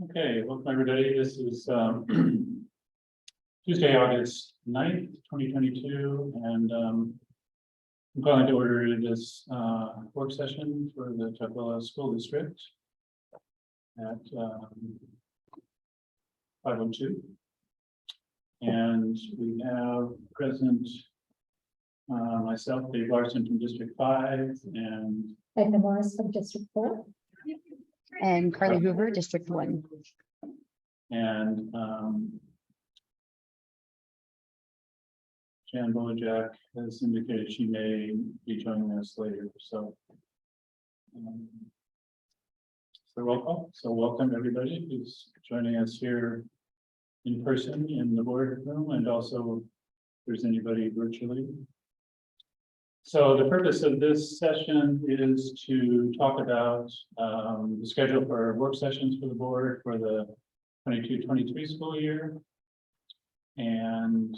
Okay, welcome everybody. This is Tuesday, August 9th, 2022, and I'm calling to order this work session for the Tukwila School District at 5:02. And we have present myself, Dave Larson from District 5, and Edna Morris from District 4. And Carly Hoover, District 1. And Jan Bojack has indicated she may be joining us later, so. So roll call. So welcome everybody who's joining us here in person in the board room, and also if there's anybody virtually. So the purpose of this session is to talk about the schedule for work sessions for the board for the 22-23 school year. And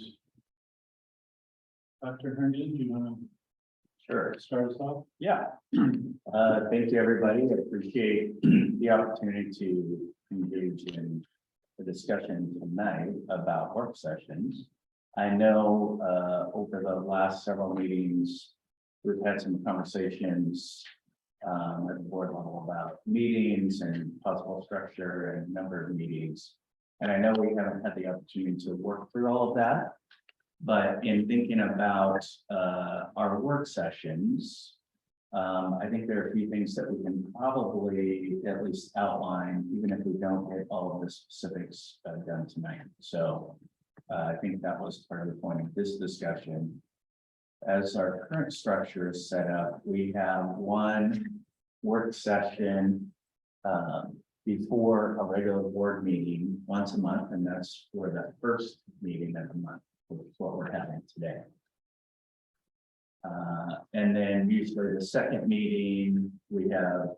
Dr. Herndon, do you want to start us off? Yeah. Thank you, everybody. I appreciate the opportunity to engage in the discussion tonight about work sessions. I know over the last several meetings, we've had some conversations at the board level about meetings and possible structure and number of meetings. And I know we haven't had the opportunity to work through all of that. But in thinking about our work sessions, I think there are a few things that we can probably at least outline, even if we don't get all of the specifics done tonight. So I think that was part of the point of this discussion. As our current structure is set up, we have one work session before a regular board meeting once a month, and that's for the first meeting of the month, which is what we're having today. And then usually the second meeting, we have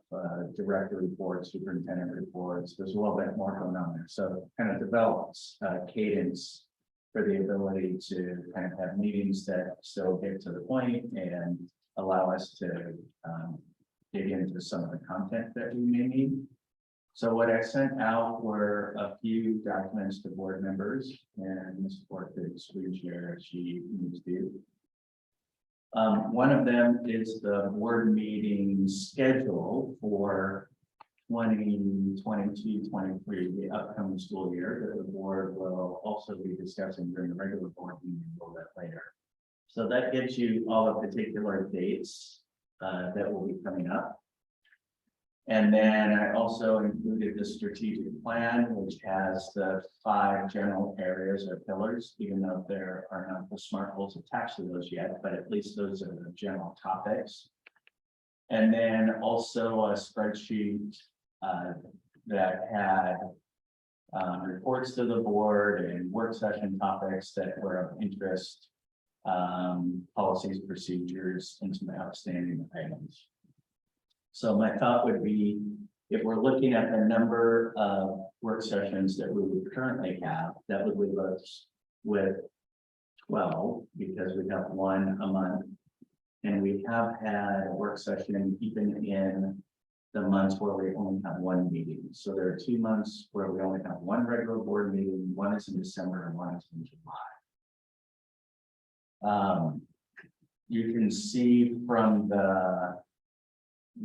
director reports, superintendent reports. There's a little bit more going on there. So it kind of develops cadence for the ability to kind of have meetings that still get to the point and allow us to dig into some of the content that we may need. So what I sent out were a few documents to board members, and Ms. Ford could screen share if she needs to. One of them is the board meeting schedule for 2022-23, the upcoming school year, that the board will also be discussing during the regular board meeting a little bit later. So that gives you all the particular dates that will be coming up. And then I also included the strategic plan, which has the 5 general areas or pillars, even though there are not the SMART goals attached to those yet, but at least those are the general topics. And then also a spreadsheet that had reports to the board and work session topics that were of interest, policies, procedures, and some outstanding items. So my thought would be, if we're looking at the number of work sessions that we would currently have, that would leave us with 12, because we have one a month. And we have had a work session even in the months where we only have one meeting. So there are 2 months where we only have one regular board meeting, one is in December and one is in July. You can see from the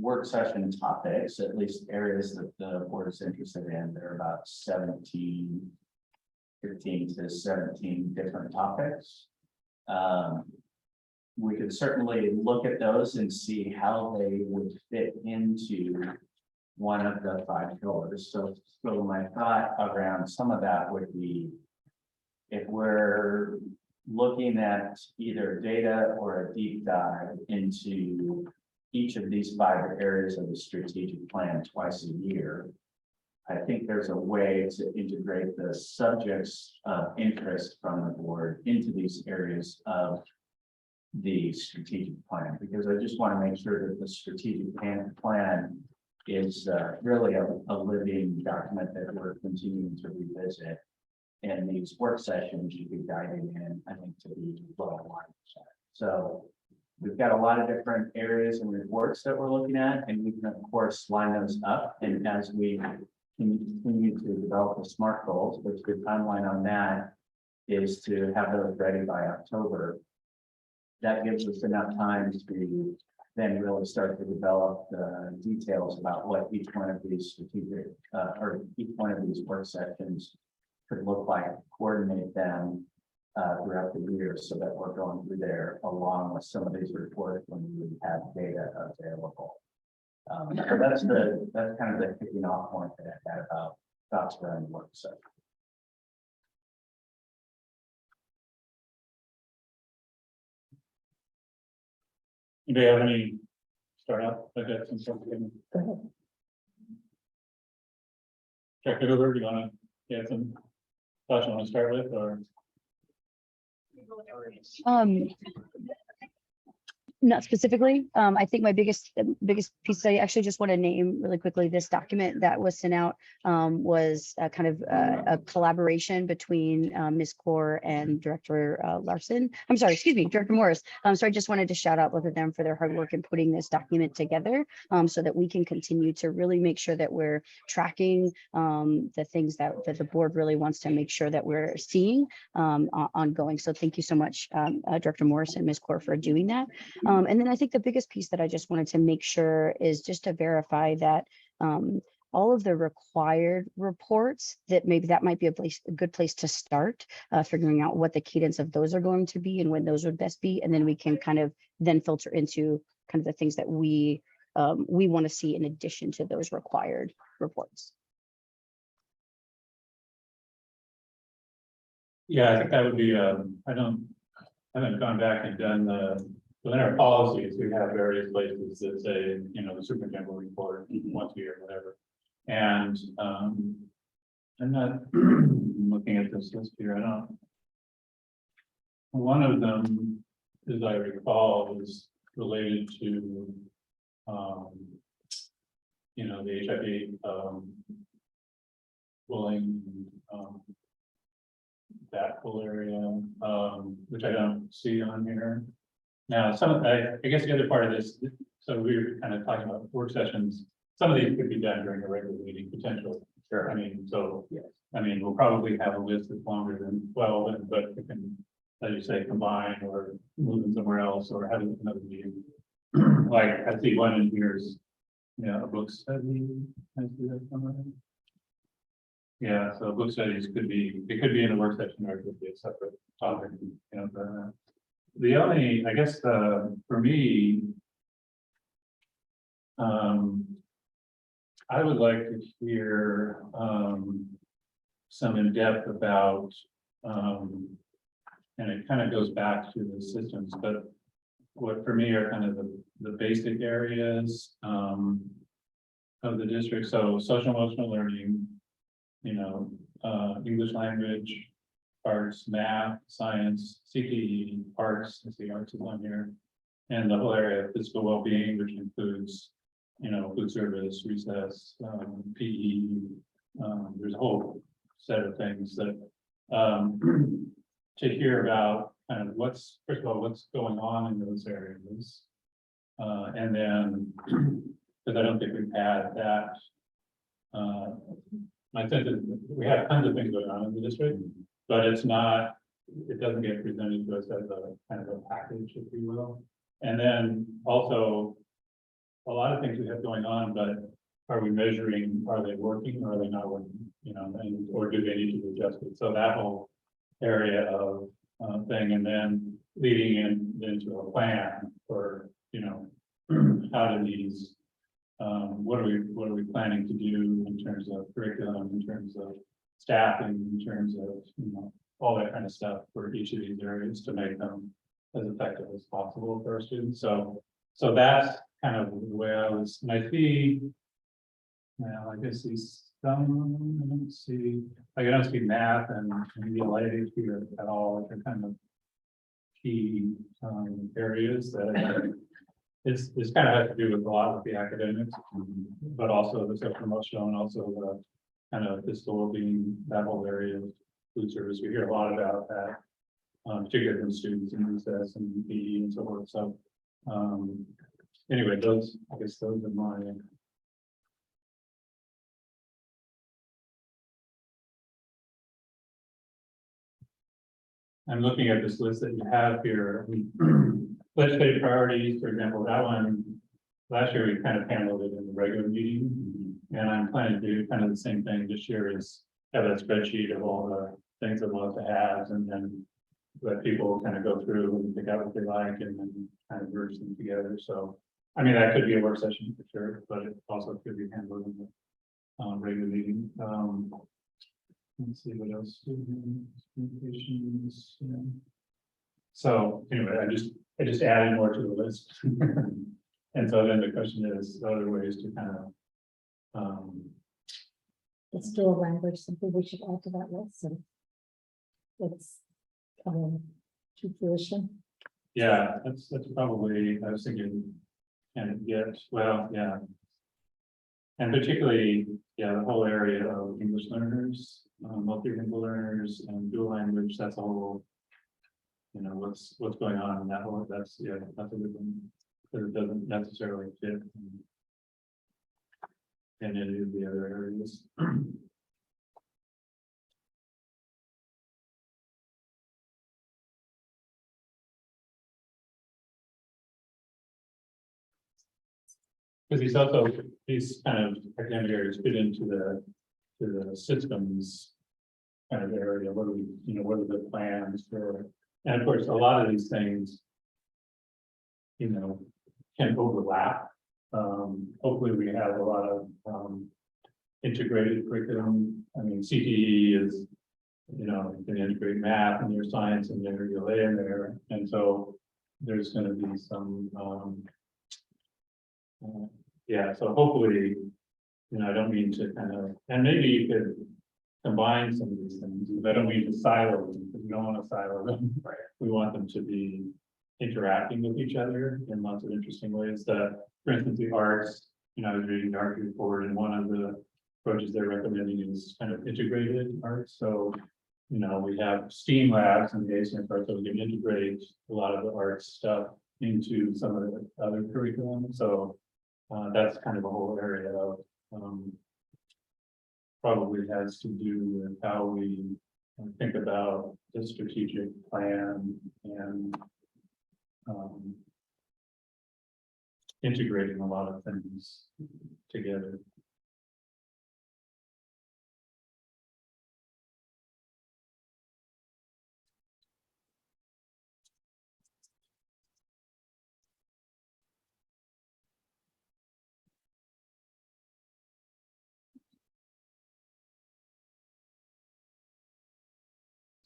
work session topics, at least areas that the board is interested in, there are about 15 to 17 different topics. We could certainly look at those and see how they would fit into one of the 5 pillars. So my thought around some of that would be, if we're looking at either data or a deep dive into each of these 5 areas of the strategic plan twice a year, I think there's a way to integrate the subjects of interest from the board into these areas of the strategic plan, because I just want to make sure that the strategic plan is really a living document that we're continuing to revisit. And these work sessions should be guided in, I think, to be well aligned. So we've got a lot of different areas and reports that we're looking at, and we can of course line those up. And as we continue to develop the SMART goals, which the timeline on that is to have those ready by October. That gives us enough time to then really start to develop the details about what each one of these strategic, or each one of these work sessions could look like, coordinate them throughout the year so that we're going through there along with some of these reports when we have data available. So that's kind of the kicking off point that I had about thoughts around the work session. Do you have any start out? I got some something. Check it over. Do you want to get some thoughts you want to start with, or? Not specifically. I think my biggest piece, I actually just want to name really quickly, this document that was sent out was kind of a collaboration between Ms. Core and Director Larson. I'm sorry, excuse me, Director Morris. So I just wanted to shout out both of them for their hard work in putting this document together so that we can continue to really make sure that we're tracking the things that the board really wants to make sure that we're seeing ongoing. So thank you so much, Director Morris and Ms. Core, for doing that. And then I think the biggest piece that I just wanted to make sure is just to verify that all of the required reports, that maybe that might be a good place to start, figuring out what the cadence of those are going to be and when those would best be. And then we can kind of then filter into kind of the things that we want to see in addition to those required reports. Yeah, I think that would be, I haven't gone back and done within our policies, we have various places that say, you know, the superintendent will report once a year, whatever. And I'm not looking at this list here, I don't. One of them, as I recall, is related to, you know, the HIV bullying, that whole area, which I don't see on here. Now, I guess the other part of this, so we were kind of talking about work sessions. Some of these could be done during a regular meeting potentially. Sure. I mean, so, Yes. I mean, we'll probably have a list that's longer than 12, but we can, as you say, combine or move them somewhere else or have another meeting. Like, I see one in here's, you know, a book study. I see that somewhere. Yeah, so book studies could be, it could be in a work session or it could be a separate topic, you know, the only, I guess, for me, I would like to hear some in depth about, and it kind of goes back to the systems, but what for me are kind of the basic areas of the district. So social emotional learning, you know, English language, arts, math, science, CPE, arts, I see arts is on here, and the whole area of physical well-being, which includes, you know, food service, recess, PE. There's a whole set of things that to hear about kind of what's, first of all, what's going on in those areas. And then, because I don't think we've had that. My sense is we have tons of things going on in the district, but it's not, it doesn't get presented to us as a kind of a package, if you will. And then also a lot of things we have going on, but are we measuring, are they working or are they not working? You know, and or do they need to adjust it? So that whole area of thing, and then leading into a plan for, you know, how do these what are we planning to do in terms of curriculum, in terms of staffing, in terms of, you know, all that kind of stuff for each of these areas to make them as effective as possible for our students. So that's kind of the way I was, and I see, well, I guess these some, I don't see, like I don't see math and ELA here at all. They're kind of key areas that it's kind of has to do with a lot of the academics, but also the social emotional and also the kind of physical well-being, that whole area of food service. We hear a lot about that, particularly from students in recess and PE and so forth. So anyway, I guess those are my I'm looking at this list that you have here. Legislative priorities, for example, that one, last year we kind of handled it in the regular meeting. And I'm planning to do kind of the same thing this year, is have a spreadsheet of all the things that we'll have to have, and then let people kind of go through and pick out what they like and then kind of merge them together. So, I mean, that could be a work session for sure, but it also could be handled in the regular meeting. Let's see what else. Communications, yeah. So anyway, I just added more to the list. And so then the question is other ways to kind of Let's do a language, something we should add to that list, and it's coming to fruition. yeah, that's probably, I was thinking, and get, well, yeah. And particularly, yeah, the whole area of English learners, multilingual learners and dual language, that's a whole. You know, what's going on in that whole, that's, yeah, that's a good one, because it doesn't necessarily fit. In any of the other areas. Because these kind of academic areas fit into the systems kind of area. What do we, you know, what are the plans for? And of course, a lot of these things, you know, can overlap. Hopefully we have a lot of integrated curriculum. I mean, CTE is, you know, you can integrate math and your science and your ELA in there. And so there's going to be some, yeah, so hopefully, you know, I don't mean to kind of, and maybe you could combine some of these things, but I don't mean to silo them, because we don't want to silo them. Right. We want them to be interacting with each other in lots of interesting ways. For instance, the arts, you know, I was reading the art report, and one of the approaches they're recommending is kind of integrated arts. So, you know, we have STEAM labs and the ASME part, so we can integrate a lot of the arts stuff into some of the other curriculum. So that's kind of a whole area of probably has to do with how we think about the strategic plan and integrating a lot of things together.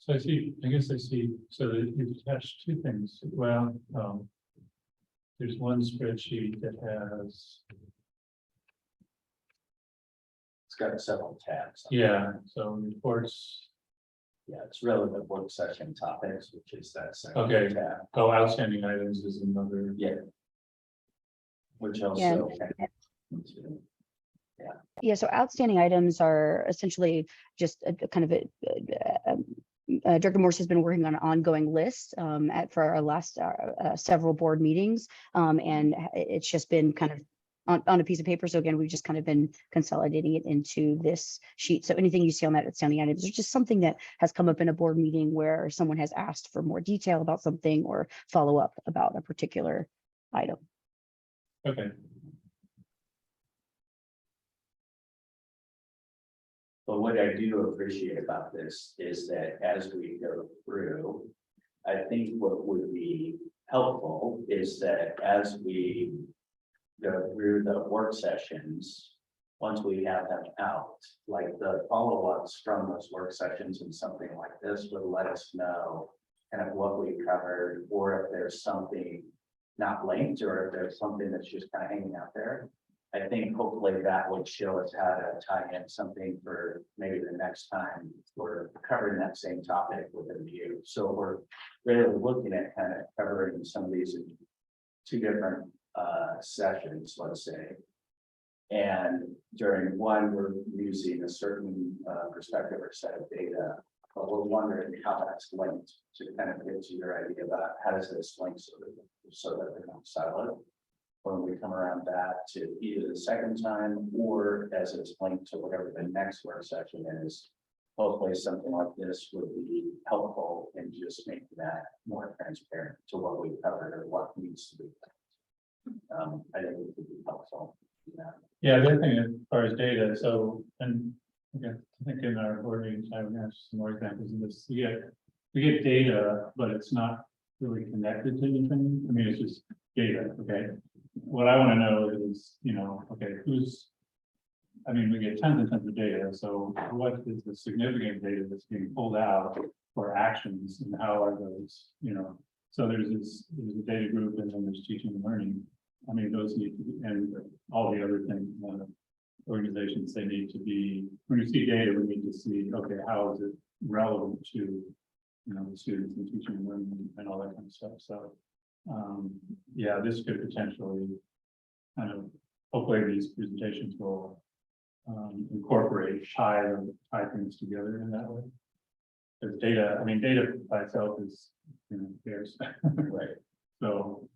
So I guess I see, so that you've attached two things. Well, there's one spreadsheet that has, It's got several tabs. yeah, so reports, Yeah, it's relevant work session topics, which is that second Okay. tab. oh, outstanding items is another. Yeah. Which also. Yeah, so outstanding items are essentially just a kind of Director Morse has been working on an ongoing list for our last several board meetings. And it's just been kind of on a piece of paper. So again, we've just kind of been consolidating it into this sheet. So anything you see on that outstanding items is just something that has come up in a board meeting where someone has asked for more detail about something or follow up about a particular item. Okay. But what I do appreciate about this is that as we go through, I think what would be helpful is that as we go through the work sessions, once we have them out, like the follow-ups from those work sessions and something like this would let us know kind of what we covered, or if there's something not linked, or if there's something that's just kind of hanging out there. I think hopefully that would show us how to tie in something for maybe the next time we're covering that same topic with a view. So we're really looking at kind of covering some of these in two different sessions, let's say. And during one, we're using a certain perspective or set of data, but we're wondering how that's linked to kind of get to your idea about how does this link so that they're not siloed. When we come around that to either the second time or as it's linked to whatever the next work session is, hopefully something like this would be helpful in just making that more transparent to what we covered or what needs to be. I think it would be helpful. Yeah. Yeah, the other thing as far as data, so, and, okay, I think in our board meetings, I would have some more examples of this. We get data, but it's not really connected to anything. I mean, it's just data, okay? What I want to know is, okay, I mean, we get tons and tons of data, so what is the significant data that's being pulled out for actions and how are those, so there's a data group and then there's teaching and learning. I mean, those need to be, and all the other things, organizations, they need to be, when you see data, we need to see, okay, how is it relevant to, the students and teaching and learning and all that kind of stuff. So, yeah, this could potentially kind of, hopefully these presentations will incorporate, tie things together in that way. Because data, I mean, data by itself is, scarce. Right. So,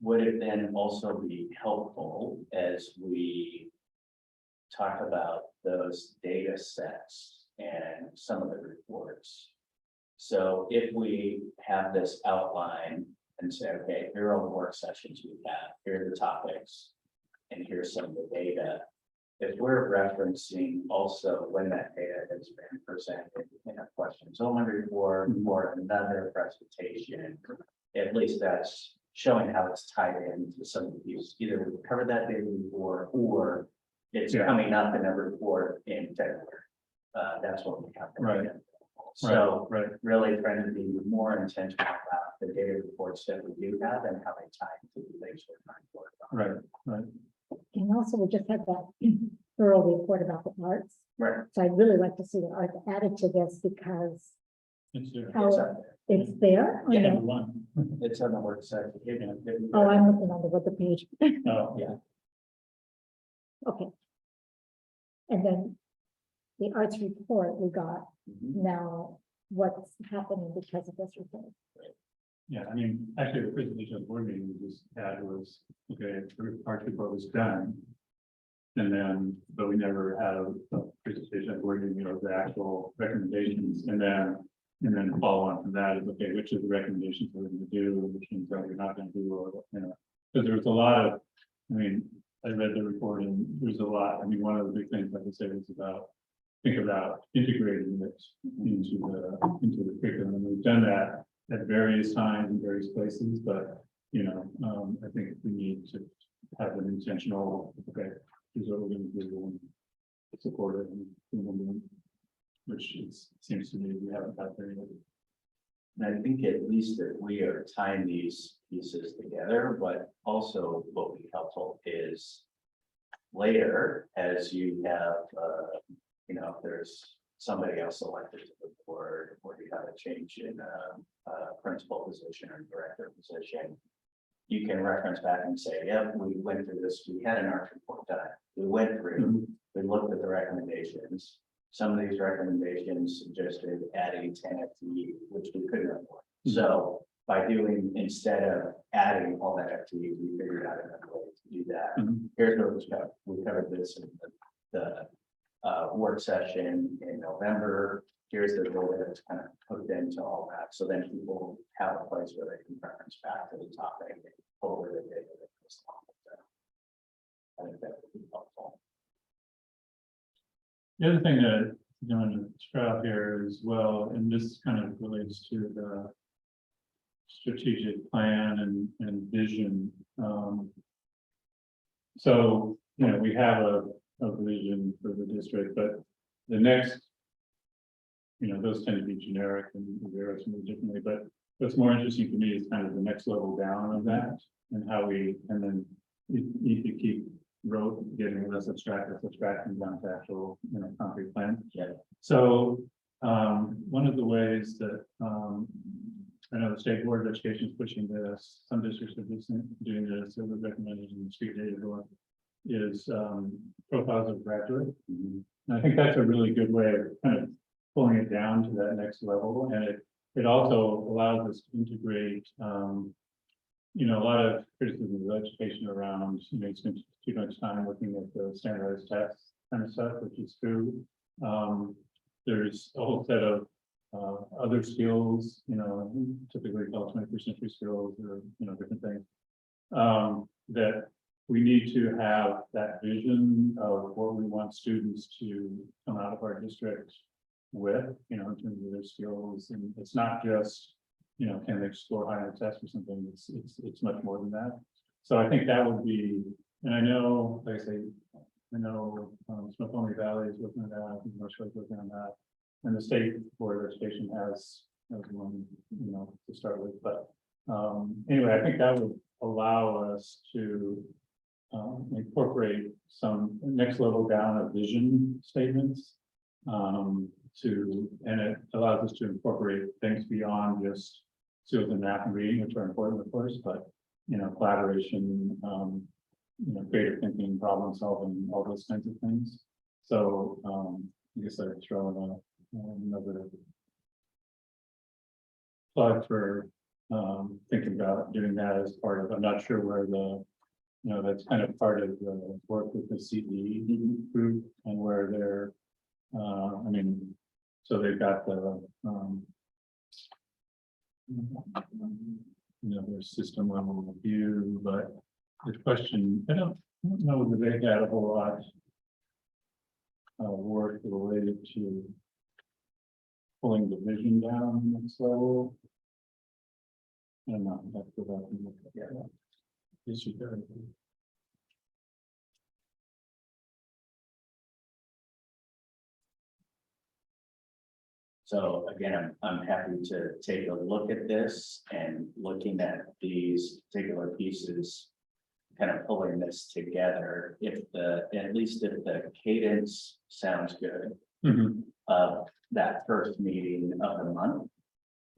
Would it then also be helpful as we talk about those data sets and some of the reports? So if we have this outline and say, okay, here are all the work sessions we have, here are the topics, and here's some of the data. If we're referencing also when that data has been presented in a questions only report or another presentation, at least that's showing how it's tied into some of these, either we've covered that data before, or it's coming up in a report in February. That's what we have. Right. So right. really trying to be more intentional about the data reports that we do have and how they tie to the things we're trying to work on. Right. And also, we just had that thorough report about the arts. Right. So I'd really like to see the art added to this because It's there. how It's up there. it's there. I Yeah, know. one. It's on the work session. Oh, I'm looking on the web page. Oh, Yeah. Okay. And then the arts report we got, Mhm. now what's happening because of this report? yeah, I mean, actually, the presentation of the board meeting we just had was, okay, the arts report was done. And then, but we never had a presentation of board meeting of the actual recommendations, and then follow on from that is, okay, which of the recommendations we're going to do, which ones are we not going to do, or, because there was a lot of, I mean, I read the report and there's a lot, I mean, one of the big things, like I said, was think about integrating it into the curriculum, and we've done that at various times in various places, but, I think we need to have an intentional, okay, here's what we're going to do and support it, and which seems to me we haven't got there yet. And I think at least that we are tying these pieces together, but also what would be helpful is later, as you have, if there's somebody else elected to the board, or you have a change in a principal position or director position, you can reference back and say, yeah, we went through this, we had an arts report done, we went through, we looked at the recommendations. Some of these recommendations suggested adding 10 FTE, which we couldn't afford. So by doing, instead of adding all that FTE, we figured out another way to do that. Here's what was covered. We covered this in the work session in November. Here's the data that's kind of hooked into all that. So then people have a place where they can reference back to the topic and over the data that was on it. I think that would be helpful. The other thing that I'm going to throw out here as well, and this kind of relates to the strategic plan and vision. So, we have a vision for the district, but the next, those tend to be generic and vary somewhat differently, but what's more interesting to me is kind of the next level down of that and how and then you need to keep getting less abstracting down to actual, concrete plan. Yeah. So, one of the ways that, I know the State Board of Education is pushing this, some districts are doing this, it was recommended in the street data book, is, profiles of graduate. And I think that's a really good way of kind of pulling it down to that next level, and it also allows us to integrate, a lot of criticism of education around, you spend too much time looking at the standardized tests kind of stuff, which is true. there's a whole set of other skills, typically called 21st century skills or, different things. That we need to have that vision of what we want students to come out of our district with, in terms of their skills. And it's not just, can they score high on a test or something? It's much more than that. So I think that would be, and I know, like I say, Snoqualmie Valley is looking at that, I think North Shore is looking on that. And the state board of education has one, to start with, but anyway, I think that would allow us to incorporate some next level down of vision statements. And it allows us to incorporate things beyond just skills in math and reading, which are important, of course, but collaboration, creative thinking, problem solving, all those kinds of things. So I guess I'd throw in another plug for thinking about doing that as part of, I'm not sure where that's kind of part of the work with the CE group and where they're, so they've got the, their system level view, but the question, I don't know that they had a whole lot of work related to pulling the vision down next level. I don't know, that's what I can look at. Yeah. Yes, you do. So again, I'm happy to take a look at this and looking at these particular pieces, kind of pulling this together. At least if the cadence sounds good of that first meeting of the month,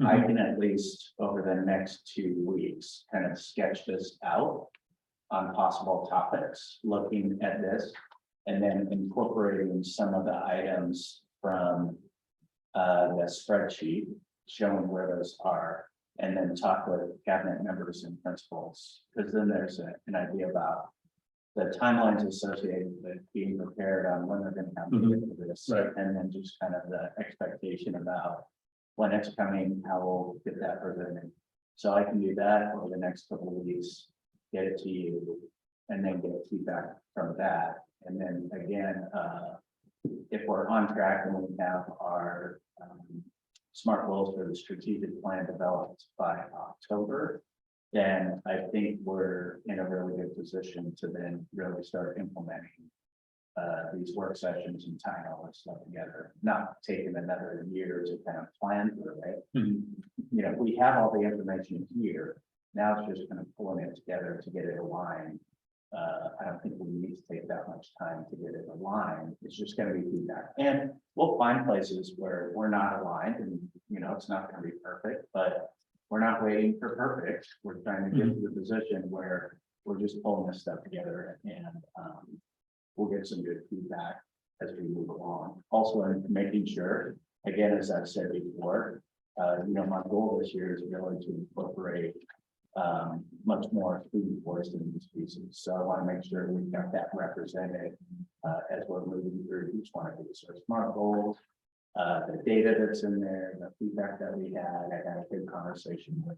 I can at least over the next 2 weeks kind of sketch this out on possible topics, looking at this, and then incorporating some of the items from the spreadsheet, showing where those are, and then talk with cabinet members and principals, because then there's an idea about the timelines associated with being prepared on when they're going to have to get to this, Right. and then just kind of the expectation about when it's coming, how we'll get that presented. So I can do that over the next couple of weeks, get it to you, and then get feedback from that. And then again, if we're on track and we have our SMART goals for the strategic plan developed by October, then I think we're in a really good position to then really start implementing these work sessions and tying all this stuff together, not taking another year to kind of plan for it. We have all the information here. Now it's just kind of pulling it together to get it aligned. I don't think we need to take that much time to get it aligned. It's just going to be feedback, and we'll find places where we're not aligned, and it's not going to be perfect, but we're not waiting for perfect. We're trying to get to the position where we're just pulling this stuff together, and we'll get some good feedback as we move along. Also, in making sure, again, as I've said before, my goal this year is really to incorporate much more student voice in these pieces. So I want to make sure we've got that represented as we're moving through each one of these. So SMART goals, the data that's in there, the feedback that we had. I had a good conversation with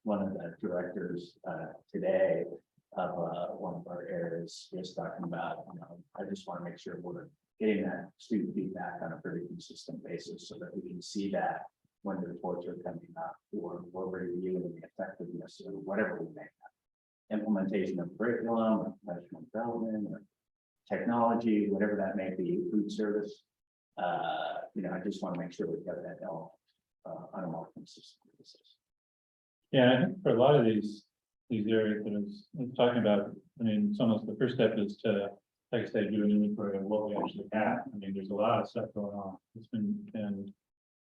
one of the directors today of one of our areas, just talking about, I just want to make sure we're getting that student feedback on a pretty consistent basis so that we can see that when the reports are coming up, or we're reviewing the effectiveness or whatever we may have. Implementation of curriculum, or professional development, or technology, whatever that may be, food service. I just want to make sure we've got that element on a more consistent basis. Yeah, I think for a lot of these areas that I was talking about, it's almost the first step is to, like I said, do an inventory of what we actually have. There's a lot of stuff going on. And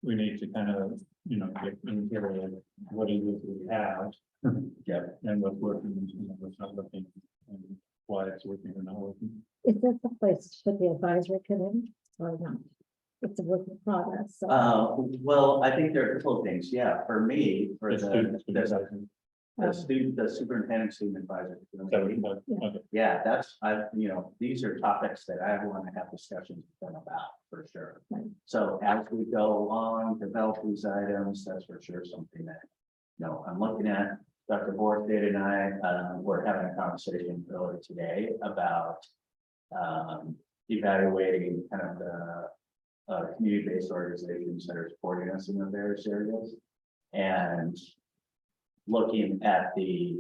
we need to kind of, get inventory of what it is that we have. And what's working, and what's not working, and why it's working or not working. Is this the place to put the advisory committee or not? It's a work in progress. So Well, I think there are a couple of things. Yeah, for me, for The students would be the something. The superintendent student advisor. Okay. Yeah, these are topics that I want to have discussions with them about, for sure. Right. So as we go along, develop these items, that's for sure something that, I'm looking at. Dr. Borthgate and I, were having a conversation earlier today about evaluating kind of the community-based organizations that are supporting us in the various areas. And looking at the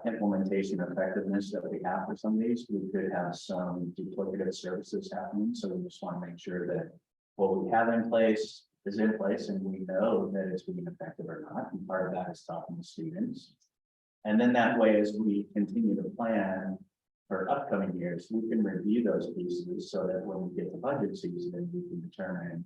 implementation effectiveness that we have for some of these, we could have some duplicative services happening. So we just want to make sure that what we have in place is in place and we know that it's being effective or not. And part of that is talking to students. And then that way, as we continue to plan for upcoming years, we can review those pieces so that when we get to budget season, we can determine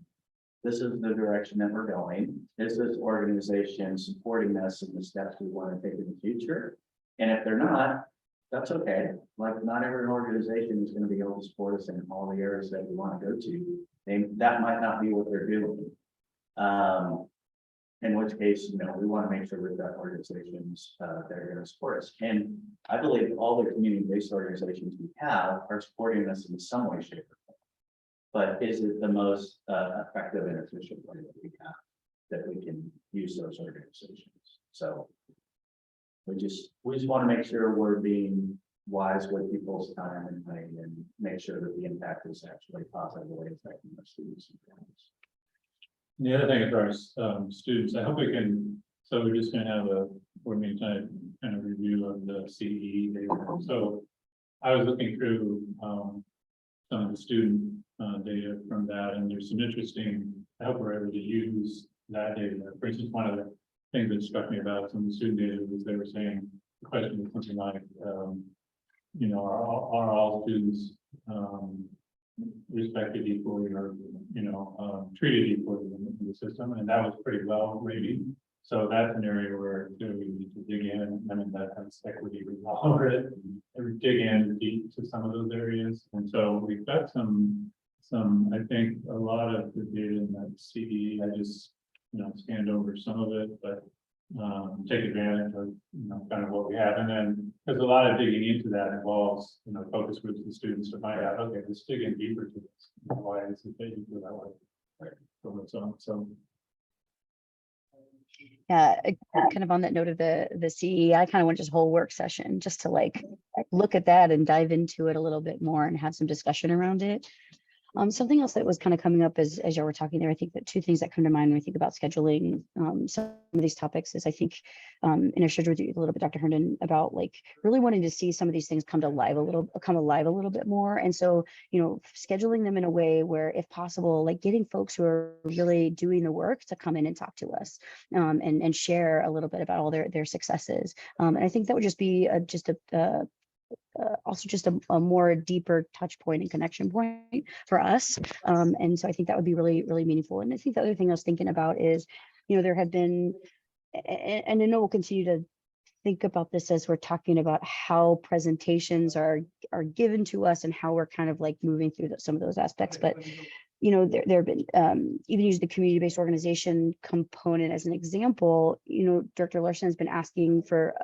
this is the direction that we're going. This is organization supporting us in the steps we want to take in the future. And if they're not, that's okay. Like not every organization is going to be able to support us in all the areas that we want to go to. That might not be what they're doing. In which case, we want to make sure we've got organizations that are going to support us. And I believe all the community-based organizations we have are supporting us in some way, shape, or form. But is it the most effective and efficient way that we have that we can use those organizations? So we just want to make sure we're being wise with people's time and money and make sure that the impact is actually positively affecting our students and families. The other thing is our students, I hope we can, so we're just gonna have a board meeting tonight, kind of review of the CE data. So I was looking through some of the student data from that, and there's some interesting, I hope we're able to use that data. For instance, one of the things that struck me about some of the student data was they were saying, the question was something like, are all students respected equally or, treated equally in the system, and that was pretty well rated. So that's an area where we need to dig in. I mean, that has equity over it, and dig in deep to some of those areas. And so we've got some, I think a lot of the data in that CE, I just, scanned over some of it, but take advantage of, kind of what we have. And then there's a lot of digging into that involves, focus groups and students to find out, okay, let's dig in deeper to this. Why is it that you feel that way? So Yeah, kind of on that note of the CE, I kind of want just a whole work session just to look at that and dive into it a little bit more and have some discussion around it. Something else that was kind of coming up as y'all were talking there, I think that two things that come to mind when we think about scheduling some of these topics is I think, and I shared with you a little bit, Dr. Herndon, about really wanting to see some of these things come alive a little bit more. And so, scheduling them in a way where, if possible, getting folks who are really doing the work to come in and talk to us and share a little bit about all their successes. And I think that would just be also just a more deeper touch point and connection point for us. And so I think that would be really, really meaningful. And I think the other thing I was thinking about is, there have been, and I know we'll continue to think about this as we're talking about how presentations are given to us and how we're kind of moving through some of those aspects. But there have been, even use the community-based organization component as an example, Director Larson has been asking for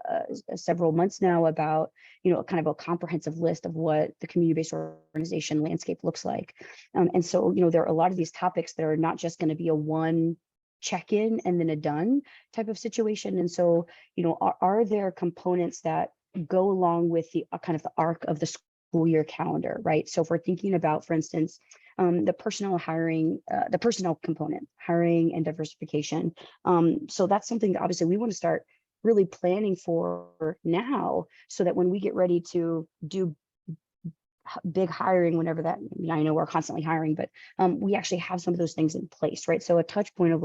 several months now about, kind of a comprehensive list of what the community-based organization landscape looks like. And so, there are a lot of these topics that are not just going to be a one check-in and then a done type of situation. And so, are there components that go along with the kind of the arc of the school year calendar, right? So if we're thinking about, for instance, the personnel hiring, the personnel component, hiring and diversification. So that's something that obviously we want to start really planning for now, so that when we get ready to do big hiring, whenever that, I know we're constantly hiring, but we actually have some of those things in place, right? So a touch point of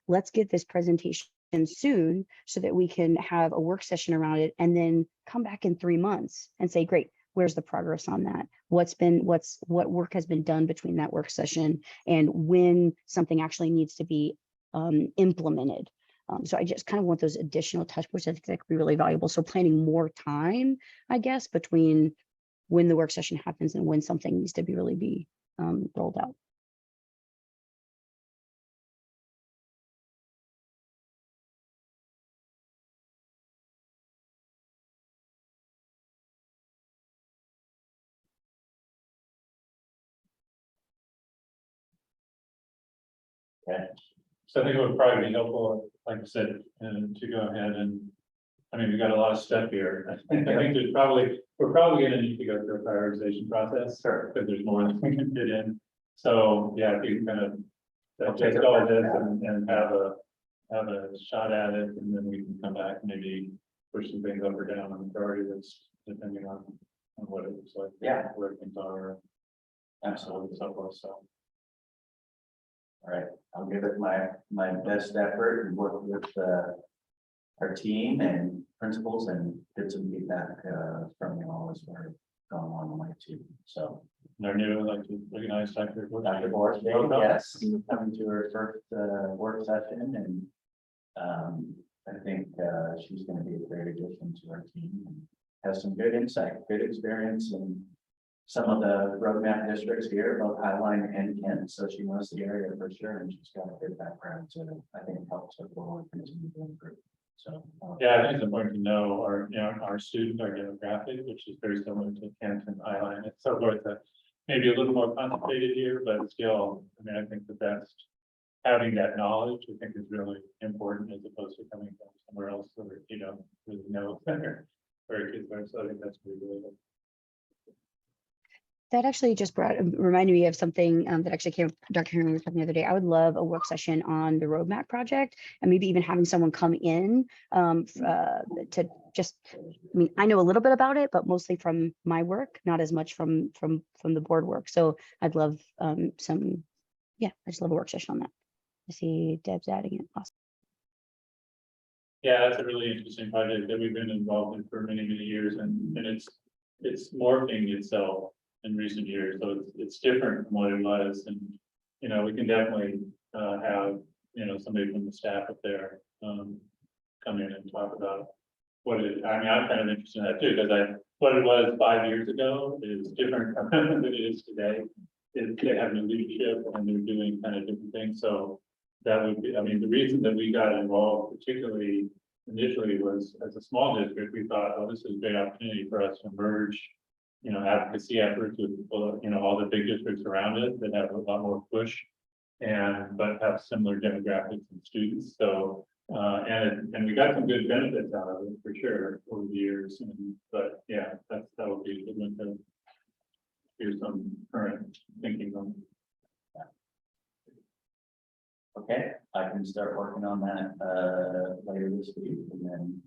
let's get this presentation soon so that we can have a work session around it and then come back in 3 months and say, great, where's the progress on that? What work has been done between that work session and when something actually needs to be implemented. So I just kind of want those additional touch points. I think that could be really valuable. So planning more time, I guess, between when the work session happens and when something needs to be rolled out. Okay. So I think it would probably be helpful, like I said, to go ahead and, I mean, we've got a lot of stuff here. I think we're probably gonna need to go through a prioritization process. Sure. Because there's more than we can fit in. So, yeah, if you can kind of Take digest it all back, this yeah. and have a shot at it, and then we can come back, and maybe push some things up or down on the priority list, depending on what it looks like. Yeah. Where things are, Absolutely. so forth, so. All right, I'll give it my best effort and work with our team and principals and get some feedback from you all as we're going along the way too. So And our new, like, organized Dr. Dr. Boris, yes, coming to her first work session and I think she's going to be a great addition to our team and has some good insight, good experience in some of the roadmap districts here, both Highline and Kent, so she knows the area for sure, and she's got a good background to, I think, help her forward and continue to improve. So. Yeah, I think it's important to know our student, our demographic, which is very similar to Kent and Highline and so forth. That maybe a little more concentrated here, but still, I mean, I think that's having that knowledge, I think is really important as opposed to coming from somewhere else or, really know where kids are. So I think that's really good. That actually just reminded me of something that actually came, Dr. Henry was talking the other day. I would love a work session on the roadmap project and maybe even having someone come in to just, I mean, I know a little bit about it, but mostly from my work, not as much from the board work. So I'd love I just love a work session on that. I see Deb's adding it. Awesome. Yeah, that's a really interesting project that we've been involved in for many, many years, and it's morphing itself in recent years, so it's different from what it was, and we can definitely have somebody from the staff up there come in and talk about what it. I mean, I'm kind of interested in that too, because what it was 5 years ago is different than it is today. They have new leadership and they're doing kind of different things, so that would be. I mean, the reason that we got involved, particularly initially, was as a small district, we thought, oh, this is a great opportunity for us to merge advocacy efforts with, all the big districts around it that have a lot more push but have similar demographics and students. So, and we got some good benefits out of it for sure over the years. But yeah, that would be good one to hear some current thinking on. Okay, I can start working on that later this week and then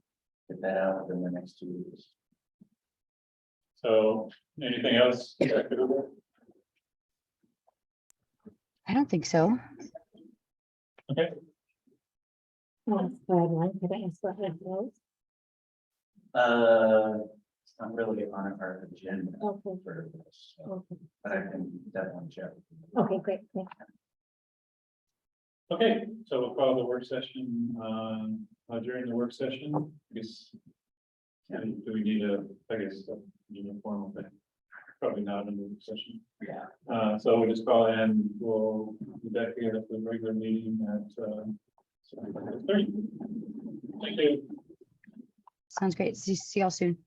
get that out within the next 2 weeks. So anything else? I don't think so. Okay. Could I ask what that was? I'm really on our agenda Okay, for this, so, okay, but I can definitely check. with you. okay, great, thanks. Okay, so we'll call the work session during the work session. I guess. Do we need a formal thing? Probably not in the work session. Yeah. So we'll just call in, we'll be back here at the regular meeting at 7:30. Thank you. Sounds great. See y'all soon.